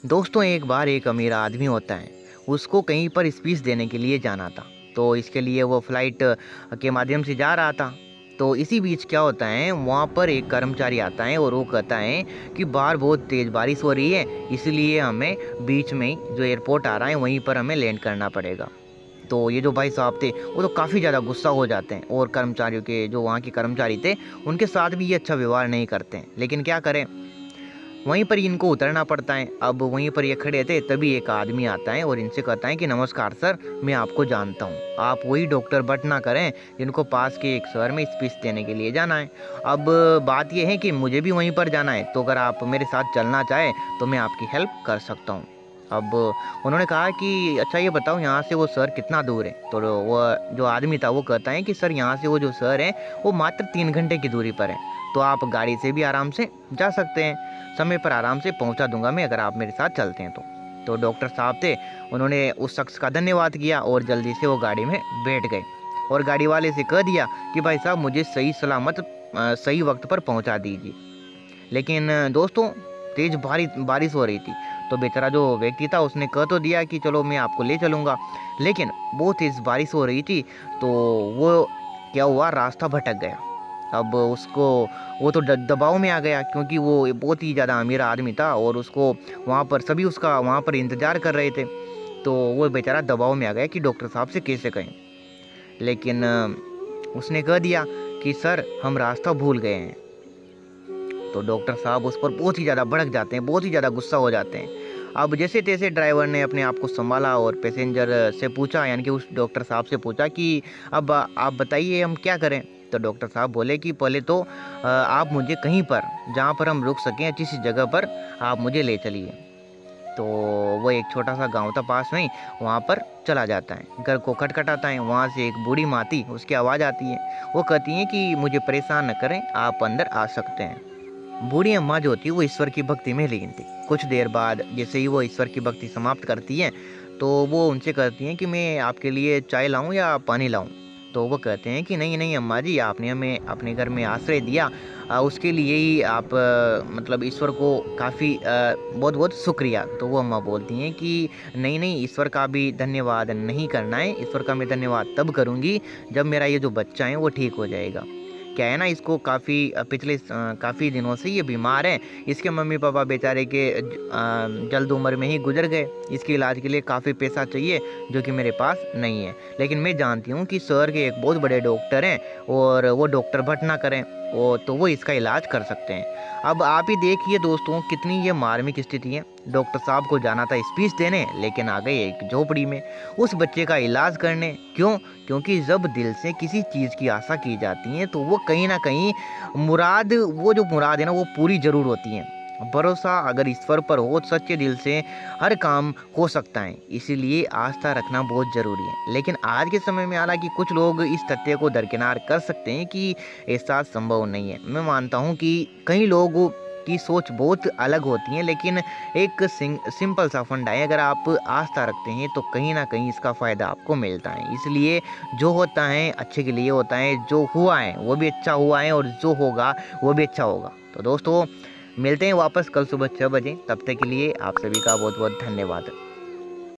दोस्तों एक बार एक अमीर आदमी होता है। उसको कहीं पर स्पीच देने के लिए जाना था। तो इसके लिए वो फ्लाइट के माध्यम से जा रहा था। तो इसी बीच क्या होता है, वहाँ पर एक कर्मचारी आता है और वो कहता है कि बाहर बहुत तेज़ बारिश हो रही है, इसलिए हमें बीच में ही जो एयरपोर्ट आ रहा है वहीं पर हमें लैंड करना पड़ेगा। तो ये जो भाई साहब थे वो तो काफ़ी ज़्यादा गुस्सा हो जाते हैं, और कर्मचारियों के जो वहाँ के कर्मचारी थे उनके साथ भी ये अच्छा व्यवहार नहीं करते हैं। लेकिन क्या करें, वहीं पर इनको उतरना पड़ता है। अब वहीं पर ये खड़े थे, तभी एक आदमी आता है और इनसे कहता है कि नमस्कार सर, मैं आपको जानता हूँ, आप वही डॉक्टर भट्ट ना करें जिनको पास के एक शहर में स्पीच देने के लिए जाना है। अब बात यह है कि मुझे भी वहीं पर जाना है, तो अगर आप मेरे साथ चलना चाहें तो मैं आपकी हेल्प कर सकता हूँ। अब उन्होंने कहा कि अच्छा ये बताओ यहाँ से वो शहर कितना दूर है। तो वो जो आदमी था वो कहता है कि सर यहाँ से वो जो शहर है वो मात्र 3 घंटे की दूरी पर है, तो आप गाड़ी से भी आराम से जा सकते हैं, समय पर आराम से पहुंचा दूंगा मैं अगर आप मेरे साथ चलते हैं तो डॉक्टर साहब थे, उन्होंने उस शख्स का धन्यवाद किया और जल्दी से वो गाड़ी में बैठ गए और गाड़ी वाले से कह दिया कि भाई साहब मुझे सही सलामत सही वक्त पर पहुंचा दीजिए। लेकिन दोस्तों तेज बारिश हो रही थी, तो बेचारा जो व्यक्ति था उसने कह तो दिया कि चलो मैं आपको ले चलूँगा, लेकिन बहुत तेज़ बारिश हो रही थी, तो वो क्या हुआ, रास्ता भटक गया। अब उसको वो तो दबाव में आ गया, क्योंकि वो बहुत ही ज़्यादा अमीर आदमी था और उसको वहाँ पर सभी उसका वहाँ पर इंतज़ार कर रहे थे। तो वो बेचारा दबाव में आ गया कि डॉक्टर साहब से कैसे कहें। लेकिन उसने कह दिया कि सर हम रास्ता भूल गए हैं। तो डॉक्टर साहब उस पर बहुत ही ज़्यादा भड़क जाते हैं, बहुत ही ज़्यादा गुस्सा हो जाते हैं। अब जैसे तैसे ड्राइवर ने अपने आप को संभाला और पैसेंजर से पूछा, यानी कि उस डॉक्टर साहब से पूछा कि अब आप बताइए हम क्या करें। तो डॉक्टर साहब बोले कि पहले तो आप मुझे कहीं पर जहाँ पर हम रुक सकें, अच्छी सी जगह पर आप मुझे ले चलिए। तो वो एक छोटा सा गांव था पास में ही, वहाँ पर चला जाता है, घर को खटखटाता है। वहाँ से एक बूढ़ी माती उसकी आवाज़ आती है, वो कहती है कि मुझे परेशान न करें, आप अंदर आ सकते हैं। बूढ़ी अम्मा जो होती है वो ईश्वर की भक्ति में लीन थी। कुछ देर बाद जैसे ही वो ईश्वर की भक्ति समाप्त करती है, तो वो उनसे कहती हैं कि मैं आपके लिए चाय लाऊं या पानी लाऊं। तो वो कहते हैं कि नहीं नहीं अम्मा जी, आपने हमें अपने घर में आश्रय दिया, उसके लिए ही आप मतलब ईश्वर को काफ़ी बहुत बहुत शुक्रिया। तो वो अम्मा बोलती हैं कि नहीं नहीं, ईश्वर का भी धन्यवाद नहीं करना है, ईश्वर का मैं धन्यवाद तब करूँगी जब मेरा ये जो बच्चा है वो ठीक हो जाएगा। क्या है ना, इसको काफ़ी पिछले काफ़ी दिनों से ये बीमार है। इसके मम्मी पापा बेचारे के जल्द उम्र में ही गुजर गए। इसके इलाज के लिए काफ़ी पैसा चाहिए जो कि मेरे पास नहीं है। लेकिन मैं जानती हूँ कि शहर के एक बहुत बड़े डॉक्टर हैं, और वो डॉक्टर भट्ट ना करें तो वो इसका इलाज कर सकते हैं। अब आप ही देखिए दोस्तों, कितनी ये मार्मिक स्थिति है। डॉक्टर साहब को जाना था स्पीच देने, लेकिन आ गए एक झोपड़ी में उस बच्चे का इलाज करने। क्यों? क्योंकि जब दिल से किसी चीज़ की आशा की जाती है तो वो कहीं ना कहीं वो जो मुराद है ना वो पूरी ज़रूर होती है। भरोसा अगर ईश्वर पर हो, सच्चे दिल से हर काम हो सकता है, इसीलिए आस्था रखना बहुत ज़रूरी है। लेकिन आज के समय में हालांकि कुछ लोग इस तथ्य को दरकिनार कर सकते हैं कि ऐसा संभव नहीं है। मैं मानता हूँ कि कई लोगों की सोच बहुत अलग होती है, लेकिन एक सिंपल सा फंडा है, अगर आप आस्था रखते हैं तो कहीं ना कहीं इसका फ़ायदा आपको मिलता है। इसलिए जो होता है अच्छे के लिए होता है, जो हुआ है वो भी अच्छा हुआ है, और जो होगा वो भी अच्छा होगा। तो दोस्तों मिलते हैं वापस कल सुबह 6 बजे, तब तक के लिए आप सभी का बहुत बहुत धन्यवाद।